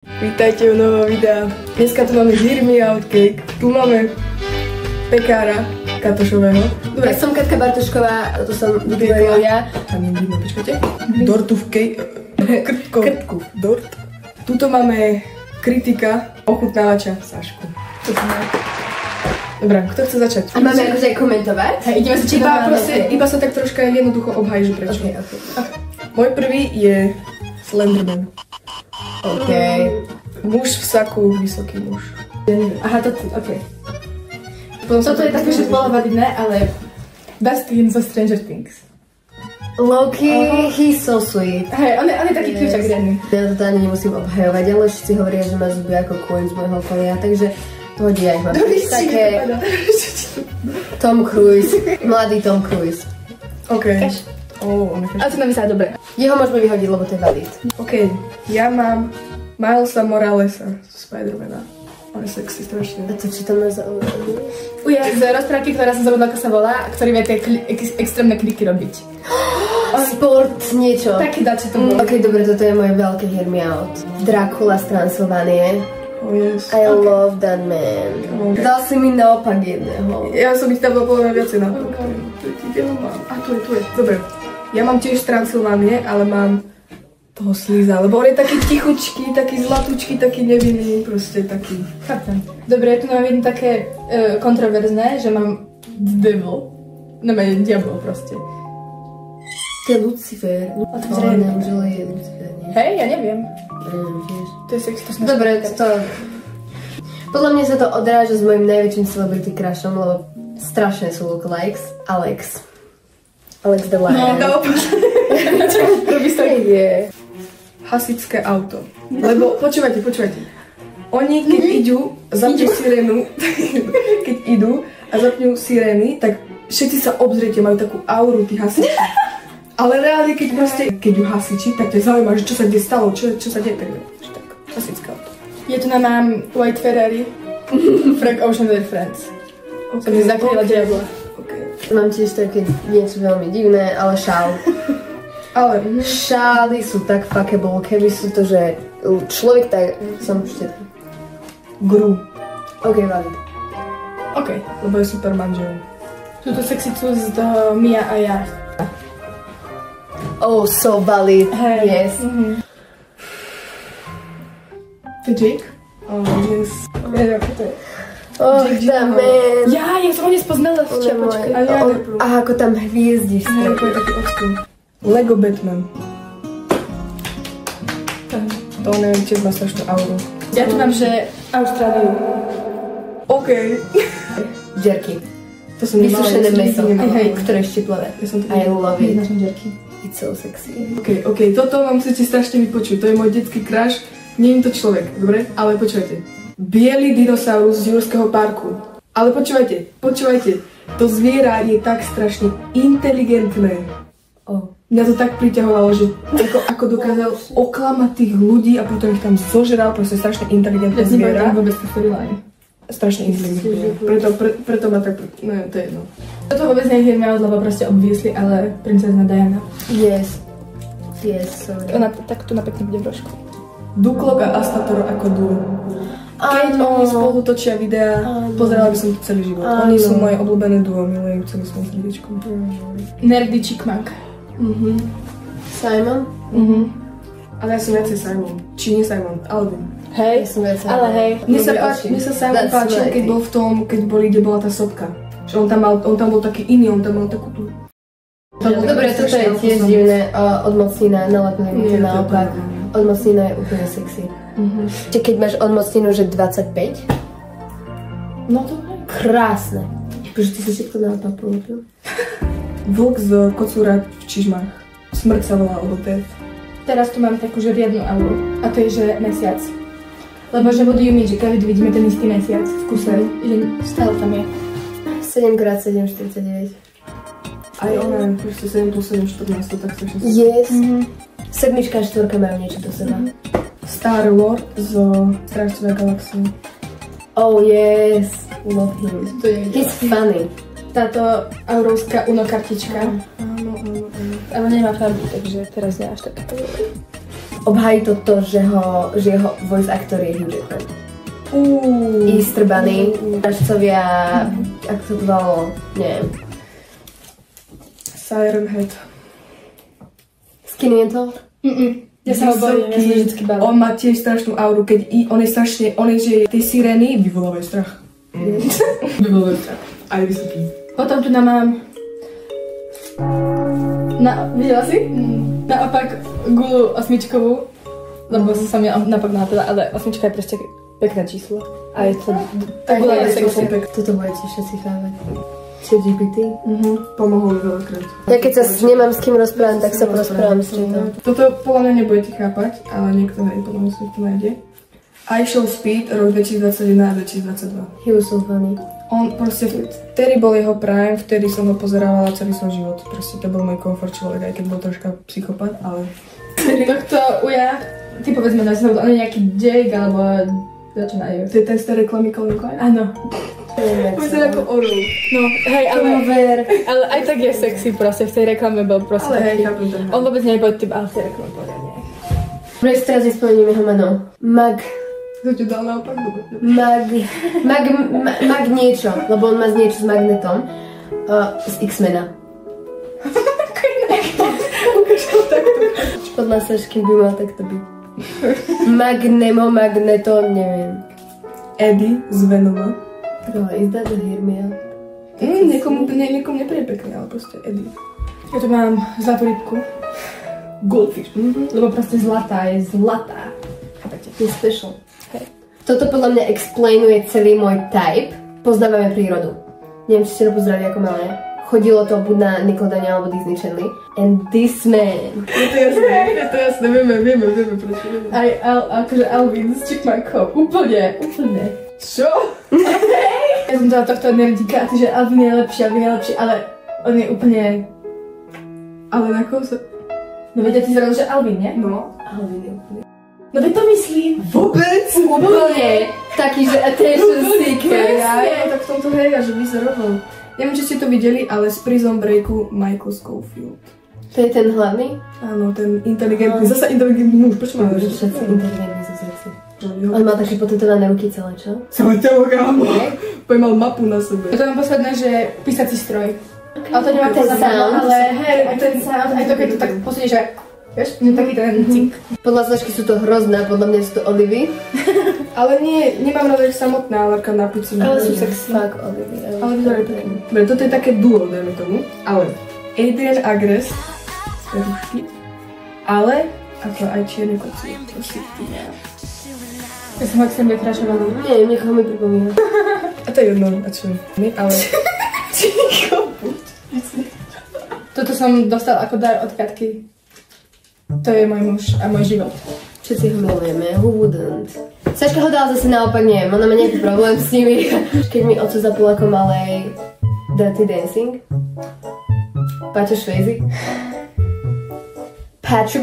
Vítajte u nového videa. Dneska tu máme Hear Me Out Cake. Tu máme pekára Katošového. Dobre, ja som Katka Bartošková, to som vytvorila ja. Tam je vidno, počkajte. Dortu v krtku. Dort. Tuto máme kritika, ochutnávača Sašku. Dobre, kto chce začať? A máme akože aj komentovať? Hej, ideme sa iba sa tak troška jednoducho obhaj, že prečo. Okay. Môj prvý je Slenderman. OK. Muž v saku, vysoký muž. Aha, OK. Toto je také, že bolo validné, ale Dustin zo Stranger Things. Loki, he's so sweet. Hej, on je taký kľúčak riadny. Ja to ani nemusím obhajovať, ale všetci hovoria, že má zuby ako kôň z môjho okolia, takže pohodí, ja ich mám také... Tom Cruise, mladý Tom Cruise. OK. Ale to nám vyzerá dobre. Jeho môžeme vyhodiť, lebo to je valid. OK, ja mám Milesa Moralesa z Spider-Mana. On je sexy strašne. A to čítame za... Z rozprávky, ktorá som zabudla, ako sa volá, ktorý vie tie extrémne kliky robiť. Sport niečo. Taký dačo to bolo. OK, dobre, toto je moje veľké Hear Me Out. Dracula z Transylvánie. Oh yes. I love that man. Dal si mi naopak jedného. Ja som ich tam dal podľa mňa viacej naopak. Kde ho mám? A tu je. Dobre. Ja mám tiež z Transylvánie, ale mám toho Sliza, lebo on je taký tichučký, taký zlatúčky, taký nevinný, proste taký. Chápem. Dobre, ja tu mám jedno také kontroverzné, že mám Devil. No mene diabol proste. To je Lucifer. Otvorené. Je Lucifer, nie? Hej, ja neviem. Tiež. To je sexy, to som Dobre, to... Podľa mňa sa to odráža s mojím najväčším celebrity crushom, lebo strašne sú lookalikes. Alex the Lion. No, robí sa je. Hasičské auto. Lebo, počúvajte. Oni, keď idú, zapnú sirénu, keď idú a zapnú sirény, tak všetci sa obzriete, majú takú auru, tí hasiči. Ale reálne, keď ju hasiči, tak to je zaujímavé, že čo sa kde stalo, čo sa deje, tak hasičské auto. Ja tu mám White Ferrari, Frank Ocean with Friends. Som mi zakryla diabla. Mám tiež také niečo veľmi divné, ale šál. Ale šály sú tak fuckable, keby sú to, že človek tak... Som ešte... Gru. OK, valid. OK. Lebo je super manžel. Tuto sexy z Mia a ja. Oh, so valid. Hey. Yes. To je Jake? Oh, yes. Oh, that man. Ja som ho nespoznala v čapačke. A ako tam hviezdi v Hej, to je taký odstup. Lego Batman. To neviem, tiež má strašnú auru. Ja tu mám, že Austráliu. OK. Jerky. To som nemala. Vysušené mäso. Hej, ktoré ešte plave. Ja som to I love it. Našom jerky. It's so sexy. OK, toto vám chcete strašne vypočuť. To je môj detský crush. Nie je to človek, dobre? Ale počúvajte. Bielý dinosaurus z Jurského parku. Ale počúvajte. To zviera je tak strašne inteligentné. Mňa to tak priťahovalo, že ako dokázal oklamať tých ľudí a potom ich tam zožral, proste strašne inteligentné zviera. Ja vôbec to storyline. Strašne inteligentné. Preto ma tak... No, to je jedno. Toto vôbec nie je Hermione, lebo proste obviesli, ale princezna Diana. Yes, sorry. Ona takto na pekne bude v rožku. Duklok a Astator ako duo. Keď oni spolu točia videa, pozerala by som to celý život. Oni sú moje obľúbené duo, milujem celým svojím srdiečkom. Nerdy Chickmank. Simon? Ale ja som viacej Simon. Či nie Simon, Alvin. Hej, Ja som viacej ale hej. Mne sa Simon páčil, keď bol v tom, kde bola tá sopka. Že on tam bol taký iný, on tam mal takú tú... Dobre, toto je tiež divné. Od mocnina nalepili mi to naopak. Od mocnina je úplne sexy. Keď máš od mocninu, že 25? No to hej. Krásne. Bože, ty si všetko naopak polepil. Vlk z Kocúra v Čižmách. Smrť sa volá, alebo Death. Teraz tu mám takú, že riadnu auru. A to je, že mesiac. Lebo že budú ju že každý vidíme ten istý mesiac v kuse. Že stále tam je. 7x7, 49. Aj ona, proste 7 plus 7, 14, to tak strašne. Yes. Sedmička a štvorka majú niečo do seba. Star Lord z Strážcovia galaxie. Oh yes, love him. To je He's funny. táto aurovská Uno kartička. Áno. Ale nemá farbu, takže teraz nie až taká. obhají to, že jeho voice actor je Hugh Jackman. I strbaný, ražcovia, ako to bolo, neviem. Siren Head. Skinny and tall? Ja sa ho bojím, ja som vždycky bavím. On má tiež strašnú auru, keď on je strašne, že tie sirény vyvolávajú strach. Vyvolávajú strach. Aj vysoký. Potom tu mám... Videla si? Naopak gulu 8-čkovú, lebo som ja naopak nápadla, ale 8-čka je proste pekné číslo. A je to... gula je sexy. Toto budete všetci chápať. ChatGPT? Pomohol mi veľakrát. Ja keď sa nemám s kým rozprávať, tak sa porozprávam s čítom. Toto podľa mňa nebudete chápať, ale niekto podľa mňa to nájde. I Show Speed, rok 2021 a 2022. He was so funny. On proste, vtedy bol jeho prime, vtedy som ho pozerávala celý svoj život. Proste to bol môj komfort človek, aj keď bol troška psychopat, ale... Tohto uja, ty povedzme na znovu, on je nejaký Jake, alebo... Začínajú. To je ten starý reklamy Calvin Klein? Áno. Vyzerá ako orol. No, hej, ale aj tak je sexy proste, v tej reklame bol proste ale hej, taký. On vôbec nie je pod typ, ale v tej reklame bol nejak. Prečo teraz nespomeniem jeho meno? To ti dal naopak dobre. Mag niečo, lebo on má niečo s magnetom. Z X-mena. Podľa sa, kým by mal takto byť. Magneto, neviem. Eddie z Venoma. Is that the hear me out? Niekomu nepríde pekne, ale proste Eddie. Ja tu mám zlatú rybku. Goldfish. Lebo proste zlatá je zlatá. Chápete? Je special. Hej. Toto podľa mňa explainuje celý môj type. Poznávame prírodu. Neviem, či ste to pozerali ako malé. Chodilo to buď na Nickelodeon alebo Disney Channel. And this man. Je to jasné, vieme, prečo vieme. Aj akože Alvin z Chipmunkov. Úplne. Čo? Ja som dala tohto nerdíka, že Alvin je lepší, ale on je úplne... Ale na koho sa... No vedia ty zrazu, že Alvin, nie? No. Alvin je úplne. No veď to myslím. Vôbec? Úplne. Taký, že attention seeker. Ja, tak v tomto hej, že vyzeroval. Neviem, či ste to videli, ale z Prison Breaku Michael Scofield. To je ten hlavný? Áno, ten inteligentný, zasa inteligentný muž, prečo máme Všetci inteligentní sú srdci. On mal také potetované ruky celé, čo? Celé telo, kámo. Poď mal mapu na sebe. To mám posledné, že písací stroj. Okay. Ale to nemá ten sound, ale hej, aj ten sound, aj to keď to tak posunieš, že vieš, taký ten cink. Podľa značky sú to hrozné, podľa mňa sú to olivy. Ale nie, nemám rada ich samotné, ale na pici. Ale sú sexy. Fakt olivy. Ale vyzerajú pekne. Dobre, toto je také duo, dajme tomu. Ale Adrian Agrest, perušky, ale ako aj čierne koci. Ja som ak sem vykrašovala. Nie, niekoho mi pripomína. A to je jedno, a čo? Ale... Ticho, buď. Toto som dostal ako dar od Katky. To je môj muž a môj život. Všetci ho milujeme, who wouldn't? Saška ho dala zase naopak, neviem, ona má nejaký problém s nimi. Keď mi oco zapol ako malej Dirty Dancing. Patrick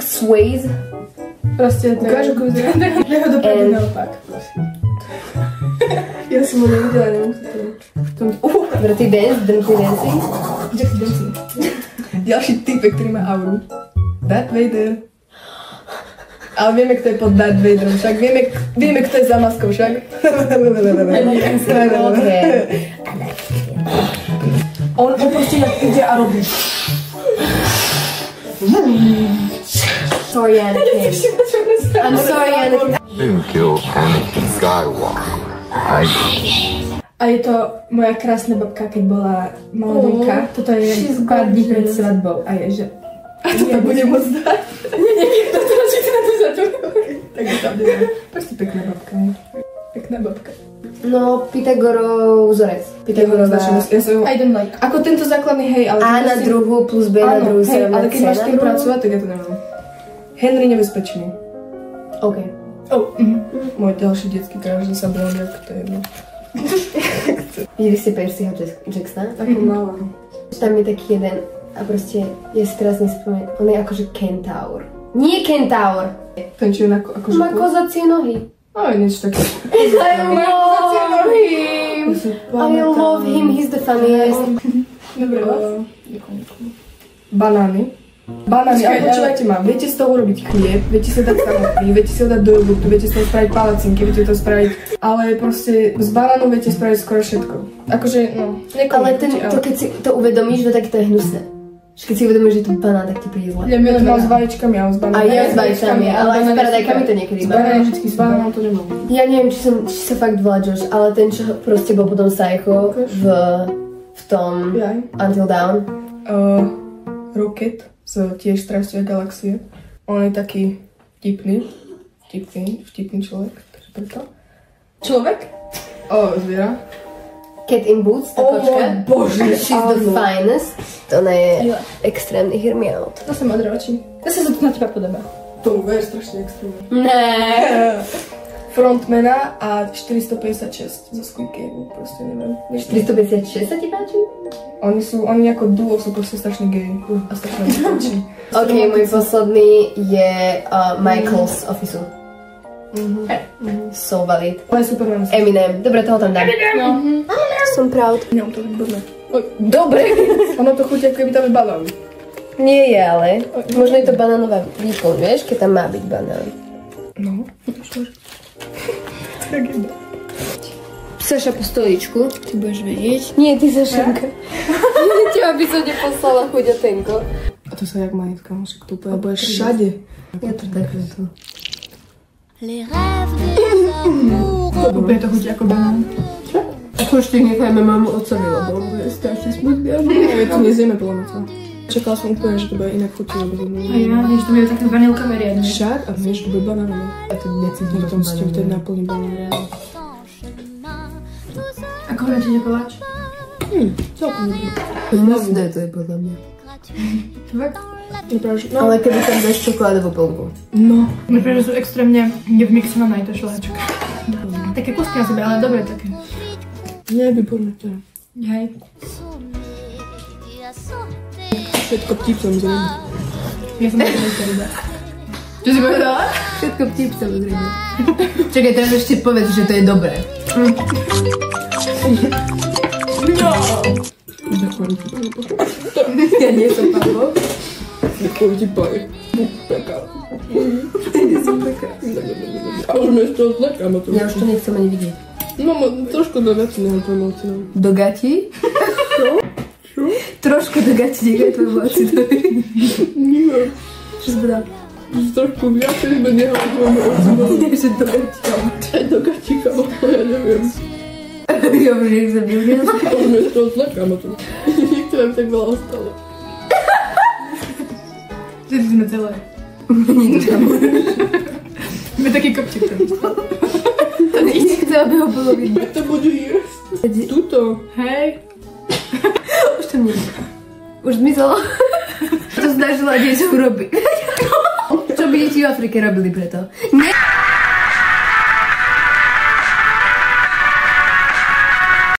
Swayze. Proste to Ukáž, ako vyzerá. Ja ho dopadne naopak, prosím. Ja som ho nevidela, nemusím to. Dirty Dancing. Dirty Dancing. Ďalší typek, ktorý má auru. Darth Vader. Ale vieme, kto je pod Darth Vaderom, však vieme, kto je za maskou, však. On proste ide a robí. Sorry, Anakin. I'm sorry, Anakin. Didn't kill Anakin Skywalker. A je to moja krásna babka, keď bola mladúka. Toto je pár dní pred svadbou. A je, že... A to tak bude môcť dať? Nie, to radšej si na to zadu. Tak je tam neviem. Proste pekná babka. Pekná babka. No, Pythagorov vzorec. Pythagorová. I don't like. Ako tento základný, hej, ale... A na druhú plus B na druhú sa rovná ale keď máš s tým pracovať, tak ja to nemám. Henry Nebezpečný. OK. Môj ďalší detský kráž, že sa blondiak, to je jedno. Videli ste Percyho Jacksona? Ako malá. Tam je taký jeden a proste, ja si teraz nespomínam, on je akože kentaur. Nie kentaur! Ten či je akože... Má kozacie nohy. Ale niečo také. I love him, he's the funniest. Dobre, vás? Banány. Banány, ale počúvajte ma, viete z toho urobiť chlieb, viete si ho dať samotný, viete si ho dať do jogurtu, viete z toho spraviť palacinky, viete to spraviť, ale proste z banánu viete spraviť skoro všetko. Akože, no, Ale to, keď si to uvedomíš, no tak to je hnusné. Že keď si uvedomíš, že je to banán, tak ti príde zle. Ja milujem s vajíčkami, ale s banánmi. A ja s vajíčkami, ale aj s paradajkami to niekedy mám. S banánmi vždycky s banánom to nemám. Ja neviem, či sa fakt volá Josh, ale ten, čo proste bol potom Psycho v tom Until Dawn. Rocket z tiež Strážcovia galaxie. On je taký vtipný človek. Takže preto. Človek? Zviera. Cat in Boots, tá kočka. Bože, She's the finest. To ona je extrémny hirmiaut. To sú modré oči. To sa to na teba podobá. To je strašne extrémne. Ne. Frontmana a 456 zo Squid Game, proste neviem. 456 sa ti páči? Oni ako duo sú proste strašne gay a strašne páči. Ok, môj posledný je Michael z Officeu. So valid. Ale super mám. Eminem, dobre, toho tam dám. No. Som proud. Nemám to výborné. Dobre. Ono to chutí, ako keby tam je banán. Nie je, ale možno je to banánová výplň, vieš, keď tam má byť banán. No. Saša po stoličku, ty budeš vedieť. Nie, ty Sašanka. Teba by som neposlala chuďatenko. A to sa jak má ísť, kamošek, to bude všade. Ja to takto tu. Úplne to chutí ako banán. Ako ešte nechajme mamu otcovi, lebo on bude strašne smutný. My to nezjeme podľa mňa to. Čakala som úplne, že to bude inak chutiť, lebo to bude... A ja, že to bude také vanilkové riadne. Však? A vieš, že to bude banánové. Ja to necítim, že to musíte vtedy naplniť banánové. Ako hodnotíte koláč? Celkom dobrý. Hnusné to je podľa mňa. Fakt? No. Ale keby tam dáš čokoládovú plnku. No. Myslím, že sú extrémne nevmixované tá šľahačka. Také kustky na sebe, ale dobre také. Nie, výborné to. Hej. Všetko vtip samozrejme. Ja som také nechcel iba. Čo si povedala? Všetko vtip samozrejme. Čakaj, teraz ešte povedz, že to je dobré. No! Ďakujem ti, Pane Bože. Ja nie som Pavlo. Ďakujem ti, Pane. Pekár. Nie som taká. A už mi ešte odlekám o tom. Ja už to nechcem ani vidieť. No, trošku do gati nechám tvojmu ocinovi. Do gati? Čo? Trošku do gati nechám tvojmu ocinovi. Nie. Čo si povedal? Trošku viacej by nechám tvojmu ocinovi. Nie, že do gati. Aj do gati, kamo, ja neviem. Ja už nechcem vidieť. A už mi ešte odlekám o tom. Niektoré by tak veľa ostalo. Že sme celé. Sme taký kopčík tam. Nechcem, aby ho bolo vidno. To budú jesť. Tuto. Hej. Už to nie. Už zmizlo. To snažila niečo urobiť. Čo by deti v Afrike robili preto? Nie